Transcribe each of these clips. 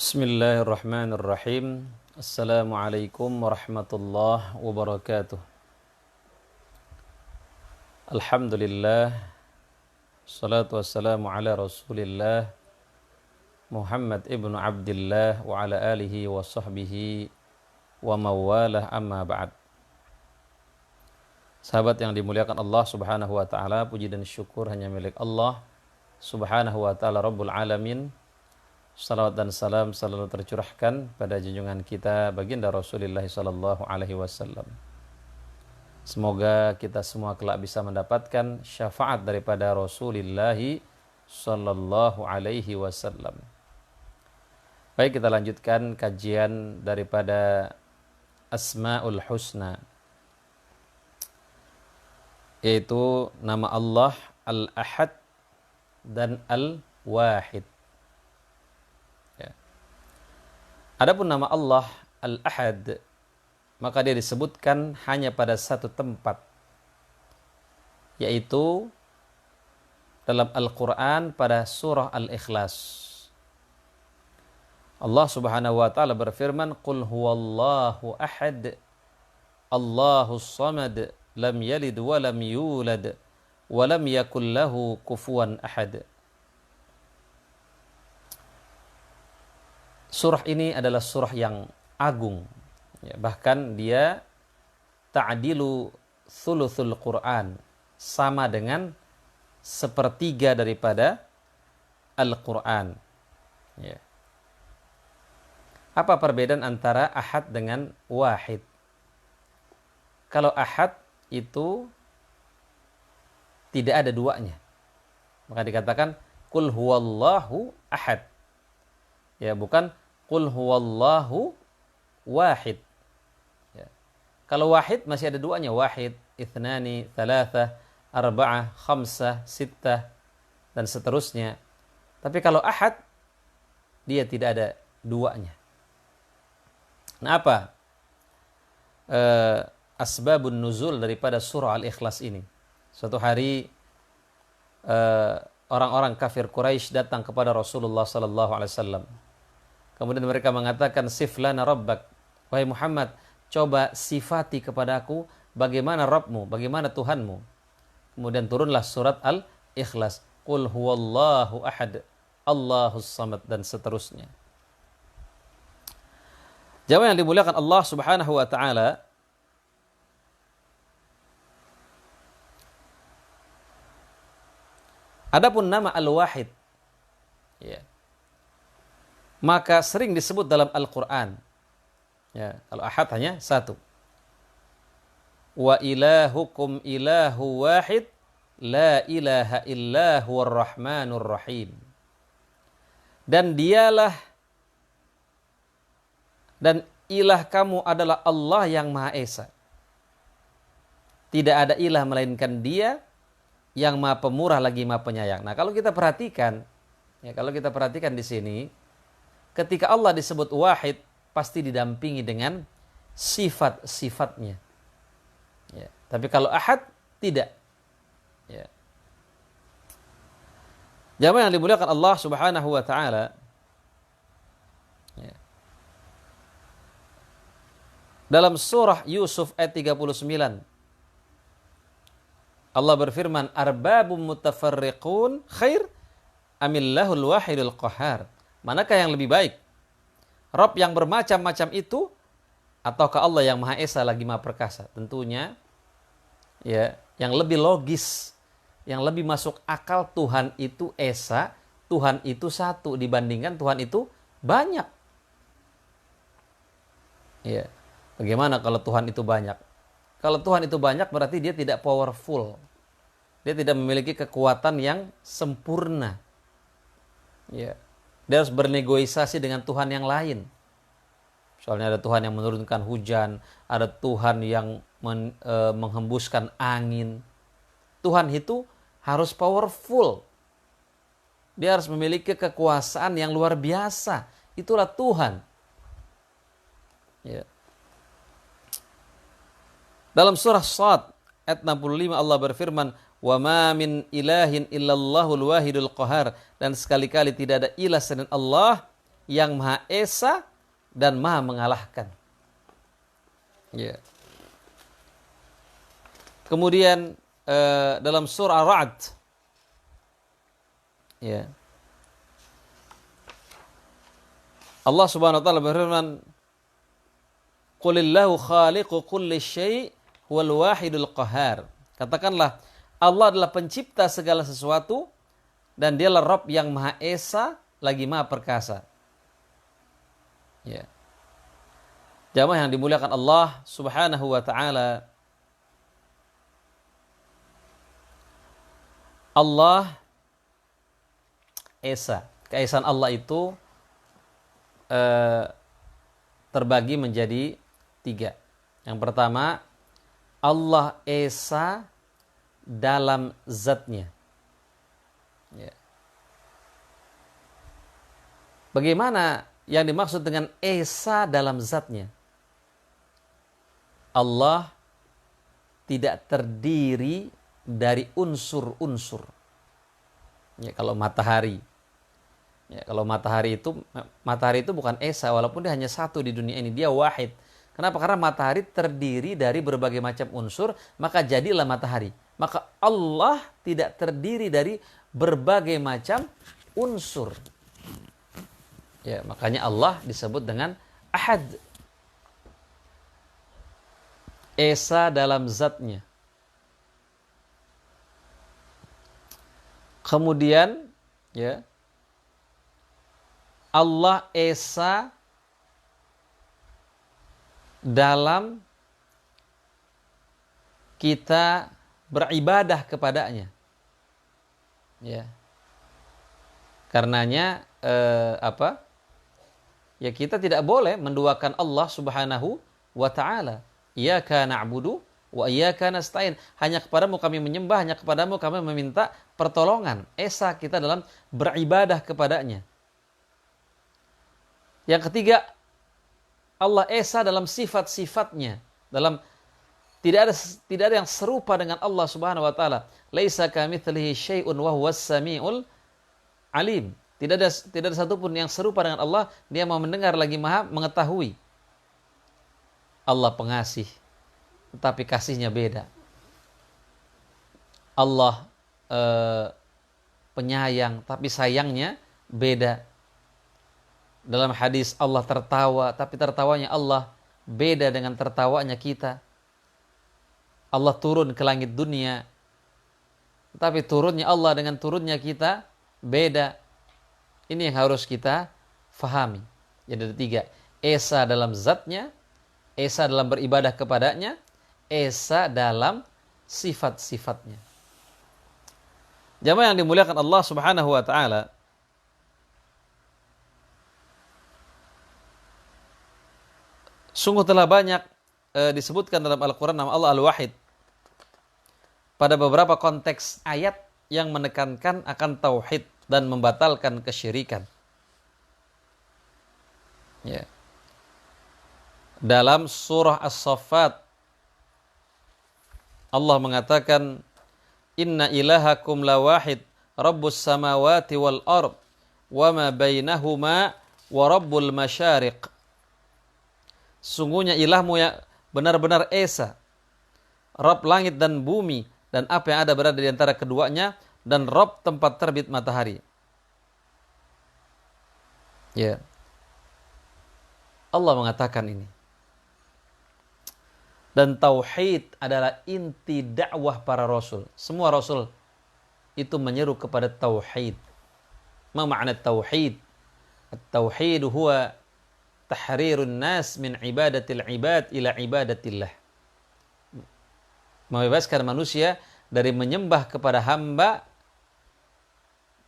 Bismillahirrahmanirrahim. Assalamualaikum warahmatullahi wabarakatuh. Alhamdulillah. Salatu wassalamu ala Rasulillah Muhammad ibnu Abdillah wa ala alihi wa sahbihi wa mawalah, amma ba'd. Sahabat yang dimuliakan Allah Subhanahu wa taala, puji dan syukur hanya milik Allah Subhanahu wa taala Rabbul alamin. Salawat dan salam selalu tercurahkan pada junjungan kita baginda Rasulullah sallallahu alaihi wasallam. Semoga kita semua kelak bisa mendapatkan syafaat daripada Rasulullah sallallahu alaihi wasallam. Baik, kita lanjutkan kajian daripada Asmaul Husna, yaitu nama Allah Al-Ahad dan Al-Wahid. Adapun nama Allah Al-Ahad, maka dia disebutkan hanya pada satu tempat, yaitu dalam Al-Quran pada surah Al-Ikhlas. Allah Subhanahu wa ta'ala berfirman, Qul huwallahu ahad, Allahus samad, lam yalid wa lam yulad, wa lam yakul lahu kufuwan ahad. Surah ini adalah surah yang agung, ya, bahkan dia ta'dilu thuluthul Quran, sama dengan sepertiga daripada Al-Quran. Ya. Apa perbedaan antara ahad dengan wahid? Kalau ahad itu tidak ada duanya, maka dikatakan Qul huwallahu ahad. Ya, bukan Qul huwallahu wahid. Ya. Kalau wahid masih ada duanya, wahid, ithnani, thalatha, arba'ah, khamsah, sittah, dan seterusnya. Tapi kalau ahad, dia tidak ada duanya. Nah, apa asbabun nuzul daripada surah Al-Ikhlas ini? Suatu hari orang-orang kafir Quraisy datang kepada Rasulullah sallallahu alaihi wasallam. Kemudian mereka mengatakan, Sif lana rabbak. Wahai Muhammad, coba sifati kepadaku bagaimana Rabbmu, bagaimana Tuhanmu. Kemudian turunlah surat Al-Ikhlas. Qul huwallahu ahad, Allahus samad, dan seterusnya. Jamaah yang dimuliakan Allah Subhanahu wa ta'ala, adapun nama Al-Wahid, ya, maka sering disebut dalam Al-Quran. Ya, kalau ahad hanya satu. Wa ilahukum ilahu wahid, la ilaha illa huwar rahmanur rahim. Dan dialah, dan ilah kamu adalah Allah yang Maha Esa. Tidak ada ilah melainkan Dia yang Maha Pemurah lagi Maha Penyayang. Nah, kalau kita perhatikan di sini, ketika Allah disebut wahid, pasti didampingi dengan sifat-sifatnya. Ya. Tapi kalau ahad, tidak. Ya. Jamaah yang dimuliakan Allah Subhanahu wa ta'ala, ya, dalam surah Yusuf ayat 39, Allah berfirman, Arbabum mutafarriqun khair amillahul wahidul qahar. Manakah yang lebih baik? Rabb yang bermacam-macam itu, ataukah Allah yang Maha Esa lagi Maha Perkasa? Tentunya, ya, yang lebih logis, yang lebih masuk akal, Tuhan itu Esa, Tuhan itu satu, dibandingkan Tuhan itu banyak. Ya, bagaimana kalau Tuhan itu banyak? Kalau Tuhan itu banyak, berarti Dia tidak powerful. Dia tidak memiliki kekuatan yang sempurna. Ya. Dia harus bernegosiasi dengan Tuhan yang lain. Soalnya ada Tuhan yang menurunkan hujan, ada Tuhan yang menghembuskan angin. Tuhan itu harus powerful. Dia harus memiliki kekuasaan yang luar biasa. Itulah Tuhan. Ya. Dalam surah Shad ayat 65 Allah berfirman, Wa ma min ilahin illallahul wahidul qahar. Dan sekali-kali tidak ada ilah selain Allah yang Maha Esa dan Maha mengalahkan. Ya. Kemudian dalam surah Ar-Ra'd, ya, Allah Subhanahu wa taala berfirman, "Qulillahu khaliqu kulli syai' huwal wahidul qahhar." Katakanlah, Allah adalah pencipta segala sesuatu dan Dialah Rabb yang Maha Esa lagi Maha Perkasa. Ya. Jamaah yang dimuliakan Allah Subhanahu wa taala, Allah Esa. Keesaan Allah itu terbagi menjadi 3. Yang pertama, Allah Esa dalam zatnya. Ya. Bagaimana yang dimaksud dengan Esa dalam zatnya? Allah tidak terdiri dari unsur-unsur. Ya, kalau matahari. Ya, kalau matahari itu bukan Esa, walaupun dia hanya satu di dunia ini, dia wahid. Kenapa? Karena matahari terdiri dari berbagai macam unsur, maka jadilah matahari. Maka Allah tidak terdiri dari berbagai macam unsur. Ya, makanya Allah disebut dengan Ahad. Esa dalam zatnya. Kemudian, ya, Allah Esa dalam kita beribadah kepadanya. Ya. Karenanya ya, kita tidak boleh menduakan Allah Subhanahu wa taala. Iyyaka na'budu wa iyyaka nasta'in. Hanya kepadamu kami menyembah, hanya kepadamu kami meminta pertolongan. Esa kita dalam beribadah kepadanya. Yang ketiga, Allah Esa dalam sifat-sifatnya. Tidak ada yang serupa dengan Allah Subhanahu wa taala. Laisa kamitslihi syai'un wa huwas samiul alim. Tidak ada satupun yang serupa dengan Allah. Dia Maha mendengar lagi Maha mengetahui. Allah pengasih, tetapi kasihnya beda. Allah penyayang, tapi sayangnya beda. Dalam hadis Allah tertawa, tapi tertawanya Allah beda dengan tertawanya kita. Allah turun ke langit dunia, tapi turunnya Allah dengan turunnya kita beda. Ini yang harus kita fahami. Jadi ada 3. Esa dalam zatnya, Esa dalam beribadah kepadanya, Esa dalam sifat-sifatnya. Jamaah yang dimuliakan Allah Subhanahu wa taala, sungguh telah banyak disebutkan dalam Al-Quran nama Allah Al-Wahid pada beberapa konteks ayat yang menekankan akan tauhid dan membatalkan kesyirikan. Ya. Dalam surah As-Saffat Allah mengatakan, Inna ilahakum lawahid Rabbus samawati wal ard wa ma bainahuma wa rabbul masyariq. Sungguhnya ilahmu yang benar-benar Esa, Rabb langit dan bumi dan apa yang ada berada di antara keduanya, dan Rabb tempat terbit matahari. Ya. Allah mengatakan ini. Dan tauhid adalah inti dakwah para rasul. Semua rasul itu menyeru kepada tauhid. Ma makna tauhid? At-tauhid huwa tahrirun nas min ibadatil ibad ila ibadatillah. Membebaskan manusia dari menyembah kepada hamba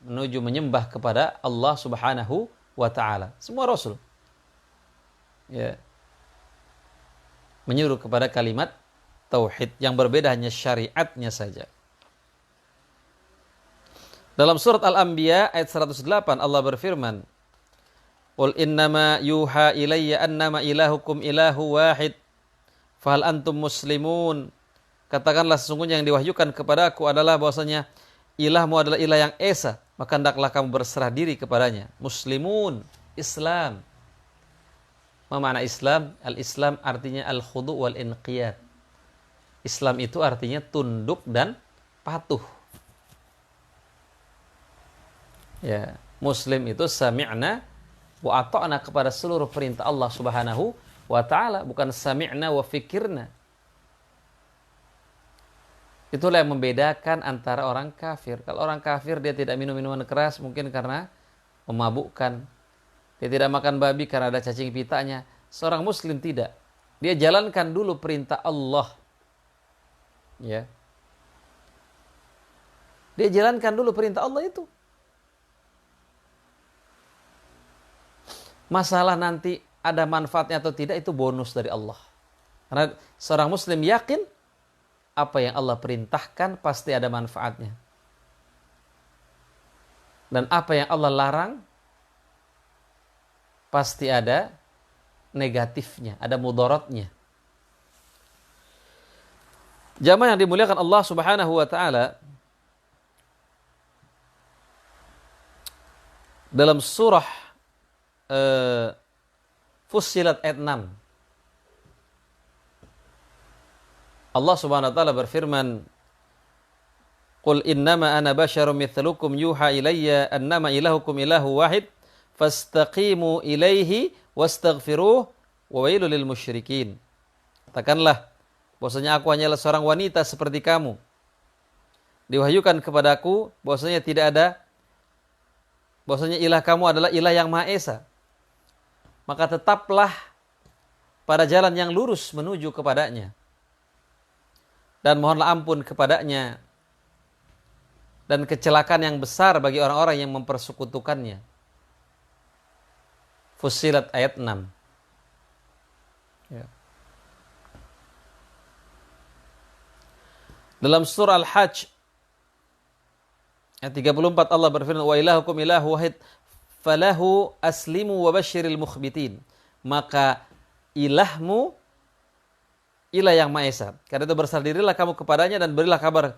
menuju menyembah kepada Allah Subhanahu wa taala. Semua rasul ya menyuruh kepada kalimat tauhid, yang berbeda hanya syariatnya saja. Dalam surat Al-Anbiya ayat 108 Allah berfirman, Qul innama yuha ilayya annama ilahukum ilahu wahid fahal antum muslimun. Katakanlah sesungguhnya yang diwahyukan kepadaku adalah bahwasanya ilahmu adalah ilah yang esa, maka hendaklah kamu berserah diri kepadanya. Muslimun, Islam. Apa makna Islam? Al-Islam artinya al-khudu' wal inqiyad. Islam itu artinya tunduk dan patuh. Ya, Muslim itu sami'na wa ata'na kepada seluruh perintah Allah Subhanahu wa taala, bukan sami'na wa fikirna. Itulah yang membedakan antara orang kafir. Kalau orang kafir dia tidak minum minuman keras mungkin karena memabukkan. Dia tidak makan babi karena ada cacing pitanya. Seorang muslim tidak. Dia jalankan dulu perintah Allah. Ya. Dia jalankan dulu perintah Allah itu. Masalah nanti ada manfaatnya atau tidak itu bonus dari Allah. Karena seorang muslim yakin apa yang Allah perintahkan pasti ada manfaatnya. Dan apa yang Allah larang pasti ada negatifnya, ada mudaratnya. Jamaah yang dimuliakan Allah Subhanahu wa taala, dalam surah Fussilat ayat 6, Allah Subhanahu wa taala berfirman, "Qul innama ana basyarum mithlukum yuha ilayya annama ilahukum ilahu wahid fastaqimu ilaihi wastaghfiruh wa wailul lil musyrikin." Katakanlah bahwasanya aku hanyalah seorang wanita seperti kamu. Diwahyukan kepadaku bahwasanya bahwasanya ilah kamu adalah ilah yang Maha Esa. Maka tetaplah pada jalan yang lurus menuju kepadanya. Dan mohonlah ampun kepadanya. Dan kecelakaan yang besar bagi orang-orang yang mempersekutukannya. Fussilat ayat 6. Ya. Dalam surah Al-Hajj ayat 34 Allah berfirman, "Wa ilahukum ilahu wahid falahu aslimu wa basyiril mukhbitin." Maka ilahmu ilah yang Maha Esa. Karena itu berserah dirilah kamu kepadanya dan berilah kabar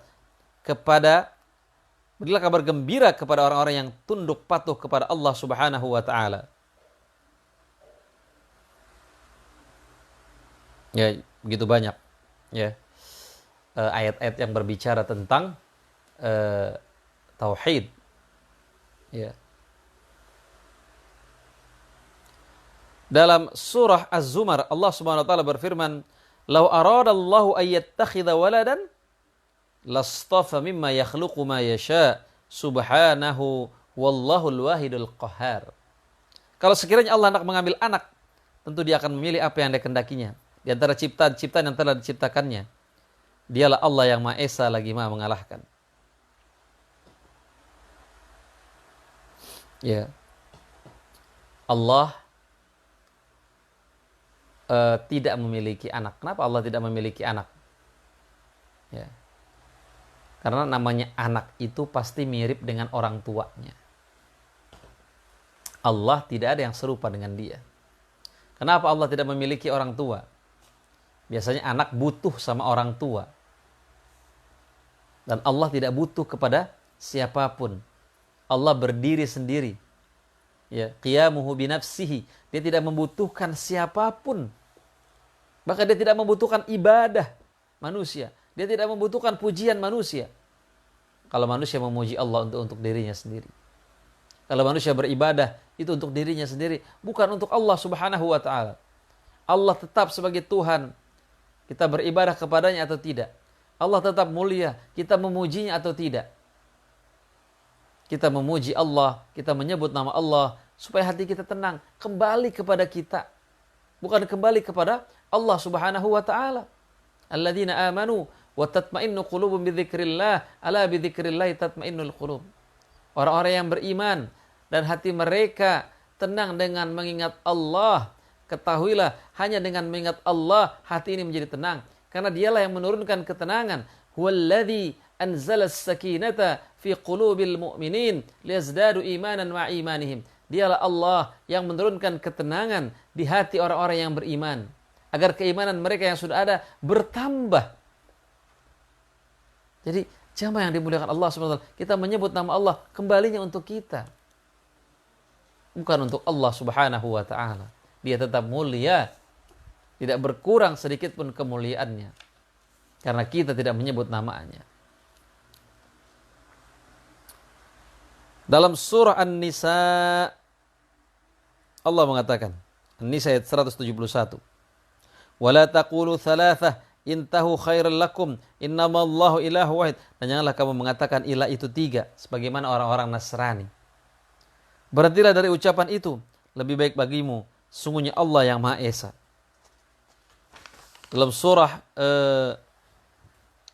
gembira kepada orang-orang yang tunduk patuh kepada Allah Subhanahu wa taala. Ya, begitu banyak ya ayat-ayat yang berbicara tentang tauhid. Ya. Dalam surah Az-Zumar Allah Subhanahu wa taala berfirman, "Lau aradallahu an yattakhidha waladan lastafa mimma yakhluqu ma yasha subhanahu wallahul wahidul qahhar." Kalau sekiranya Allah hendak mengambil anak, tentu dia akan memilih apa yang dikehendakinya di antara ciptaan-ciptaan yang telah diciptakannya. Dialah Allah yang Maha Esa lagi Maha mengalahkan. Ya. Allah tidak memiliki anak. Kenapa Allah tidak memiliki anak? Ya. Karena namanya anak itu pasti mirip dengan orang tuanya. Allah tidak ada yang serupa dengan dia. Kenapa Allah tidak memiliki orang tua? Biasanya anak butuh sama orang tua. Dan Allah tidak butuh kepada siapapun. Allah berdiri sendiri. Ya, qiyamuhu binafsihi. Dia tidak membutuhkan siapapun. Bahkan dia tidak membutuhkan ibadah manusia. Dia tidak membutuhkan pujian manusia. Kalau manusia memuji Allah untuk dirinya sendiri. Kalau manusia beribadah itu untuk dirinya sendiri, bukan untuk Allah Subhanahu wa taala. Allah tetap sebagai Tuhan. Kita beribadah kepadanya atau tidak. Allah tetap mulia, kita memujinya atau tidak. Kita memuji Allah, kita menyebut nama Allah supaya hati kita tenang, kembali kepada kita, bukan kembali kepada Allah Subhanahu wa taala. Alladzina amanu wa tatma'innu qulubum bidzikrillah, ala bidzikrillah tatma'innul qulub. Orang-orang yang beriman dan hati mereka tenang dengan mengingat Allah. Ketahuilah, hanya dengan mengingat Allah hati ini menjadi tenang, karena dialah yang menurunkan ketenangan. Huwallazi anzala as-sakinata fi qulubil mu'minin liyazdadu imanan ma imanihim. Dialah Allah yang menurunkan ketenangan di hati orang-orang yang beriman agar keimanan mereka yang sudah ada bertambah. Jadi jamaah yang dimuliakan Allah SWT, kita menyebut nama Allah kembalinya untuk kita. bukan untuk Allah Subhanahu wa taala. Dia tetap mulia, tidak berkurang sedikit pun kemuliaannya karena kita tidak menyebut namanya. Dalam surah An-Nisa Allah mengatakan, An-Nisa ayat 171, "Wala taqulu thalathah intahu khairal lakum innamallahu ilahu wahid." Dan janganlah kamu mengatakan ilah itu 3 sebagaimana orang-orang Nasrani. Berhentilah dari ucapan itu, lebih baik bagimu sungguhnya Allah yang Maha Esa. Dalam surah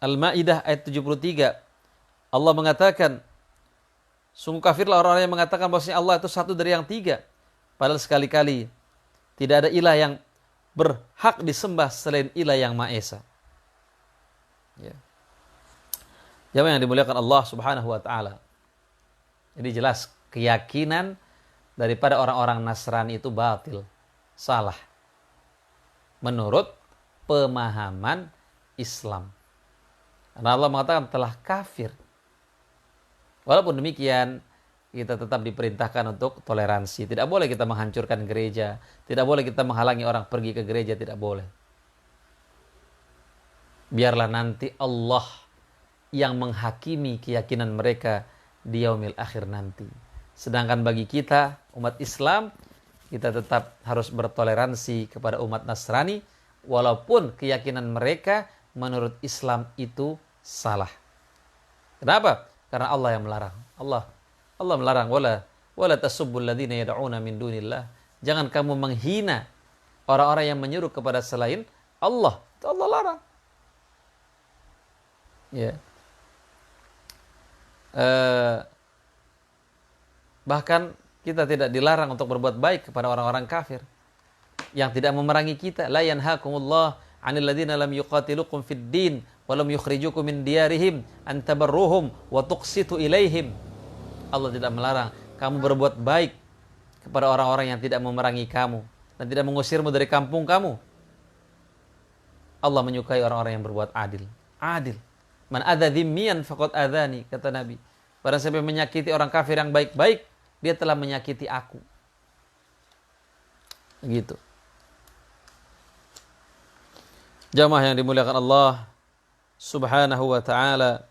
Al-Maidah ayat 73 Allah mengatakan, sungguh kafirlah orang-orang yang mengatakan bahwasanya Allah itu satu dari yang 3. Padahal sekali-kali tidak ada ilah yang berhak disembah selain ilah yang Maha Esa. Ya. Jamaah yang dimuliakan Allah Subhanahu wa taala. Jadi jelas keyakinan daripada orang-orang Nasrani itu batil, salah. Menurut pemahaman Islam. Karena Allah mengatakan telah kafir. Walaupun demikian, kita tetap diperintahkan untuk toleransi. Tidak boleh kita menghancurkan gereja. Tidak boleh kita menghalangi orang pergi ke gereja. Tidak boleh. Biarlah nanti Allah yang menghakimi keyakinan mereka di yaumil akhir nanti. Sedangkan bagi kita, umat Islam, kita tetap harus bertoleransi kepada umat Nasrani, walaupun keyakinan mereka menurut Islam itu salah. Kenapa? Karena Allah yang melarang. Allah melarang, wala tasubbul ladzina yad'una min dunillah. Jangan kamu menghina orang-orang yang menyeru kepada selain Allah. Itu Allah larang. Ya. Bahkan kita tidak dilarang untuk berbuat baik kepada orang-orang kafir yang tidak memerangi kita. La yanhakumullah 'anil ladzina lam yuqatilukum fid din wa lam yukhrijukum min diyarihim an tabarruhum wa tuqsitu ilaihim. Allah tidak melarang kamu berbuat baik kepada orang-orang yang tidak memerangi kamu dan tidak mengusirmu dari kampung kamu. Allah menyukai orang-orang yang berbuat adil. Adil. Man adza dzimmiyan faqad adzani, kata Nabi. Barang siapa yang menyakiti orang kafir yang baik-baik, dia telah menyakiti aku. Begitu. Jamaah yang dimuliakan Allah Subhanahu wa taala.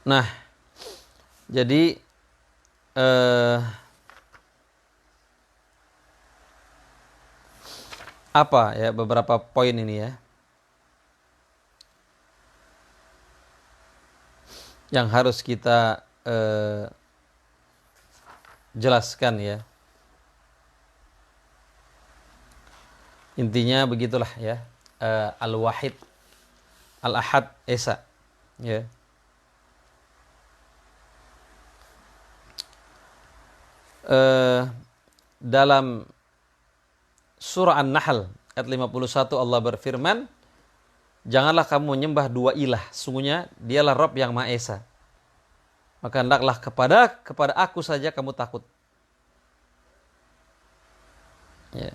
Nah, jadi apa ya beberapa poin ini ya yang harus kita jelaskan ya. Intinya begitulah ya, Al-Wahid, Al-Ahad, Esa ya. Dalam surah An-Nahl ayat 51 Allah berfirman, janganlah kamu menyembah 2 ilah, sungguhnya dialah Rabb yang Maha Esa. Maka hendaklah kepada aku saja kamu takut. Ya.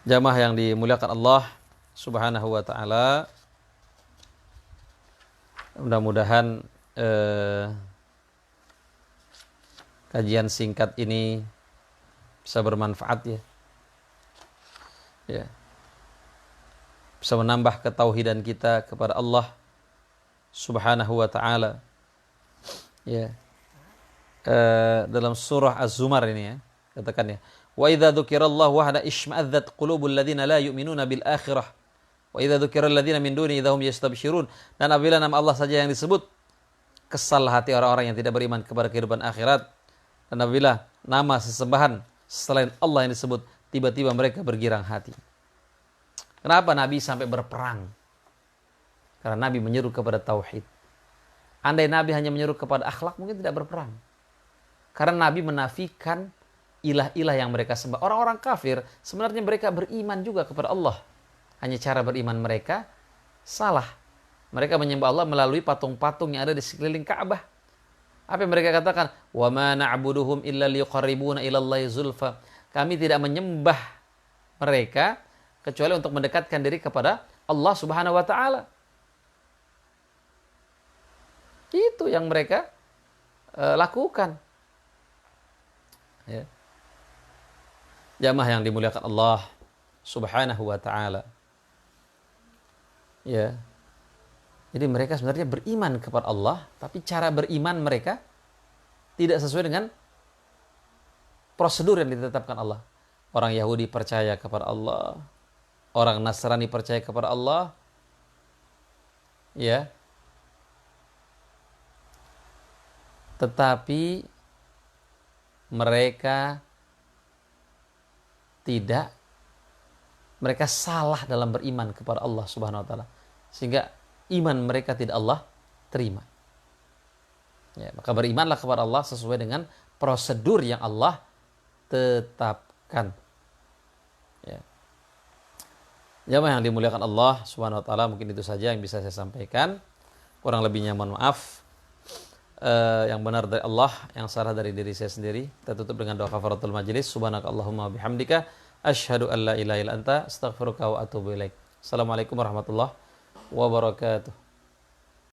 Jamaah yang dimuliakan Allah Subhanahu wa taala, mudah-mudahan kajian singkat ini bisa bermanfaat ya. Ya. Bisa menambah ketauhidan kita kepada Allah Subhanahu wa taala. Ya. Dalam surah Az-Zumar ini ya, katakan ya. Wa idza dzukirallahu wahda ishma'adzat qulubul ladzina la yu'minuna bil akhirah. Wa idza dzukiral ladzina min duni idza hum yastabshirun. Dan apabila nama Allah saja yang disebut, kesal hati orang-orang yang tidak beriman kepada kehidupan akhirat. Dan apabila nama sesembahan selain Allah yang disebut, tiba-tiba mereka bergirang hati. Kenapa Nabi sampai berperang? Karena Nabi menyeru kepada tauhid. Andai Nabi hanya menyeru kepada akhlak, mungkin tidak berperang. Karena Nabi menafikan ilah-ilah yang mereka sembah. Orang-orang kafir sebenarnya mereka beriman juga kepada Allah. Hanya cara beriman mereka salah. Mereka menyembah Allah melalui patung-patung yang ada di sekeliling Ka'bah. Apa yang mereka katakan? Wa ma na'buduhum illa liqarribuna ila Allahi zulfa. Kami tidak menyembah mereka kecuali untuk mendekatkan diri kepada Allah Subhanahu wa taala. Itu yang mereka lakukan. Ya. Jamaah yang dimuliakan Allah Subhanahu wa taala. Ya. Jadi mereka sebenarnya beriman kepada Allah, tapi cara beriman mereka tidak sesuai dengan prosedur yang ditetapkan Allah. Orang Yahudi percaya kepada Allah, orang Nasrani percaya kepada Allah, ya. Tetapi mereka salah dalam beriman kepada Allah Subhanahu wa taala. Sehingga iman mereka tidak Allah terima. Ya, maka berimanlah kepada Allah sesuai dengan prosedur yang Allah tetapkan. Ya. Jamaah yang dimuliakan Allah Subhanahu wa taala, mungkin itu saja yang bisa saya sampaikan. Kurang lebihnya mohon maaf. Yang benar dari Allah, yang salah dari diri saya sendiri. Kita tutup dengan doa kafaratul majelis. Subhanakallahumma bihamdika asyhadu an la ilaha illa anta astaghfiruka wa atubu ilaik. Assalamualaikum warahmatullahi wabarakatuh.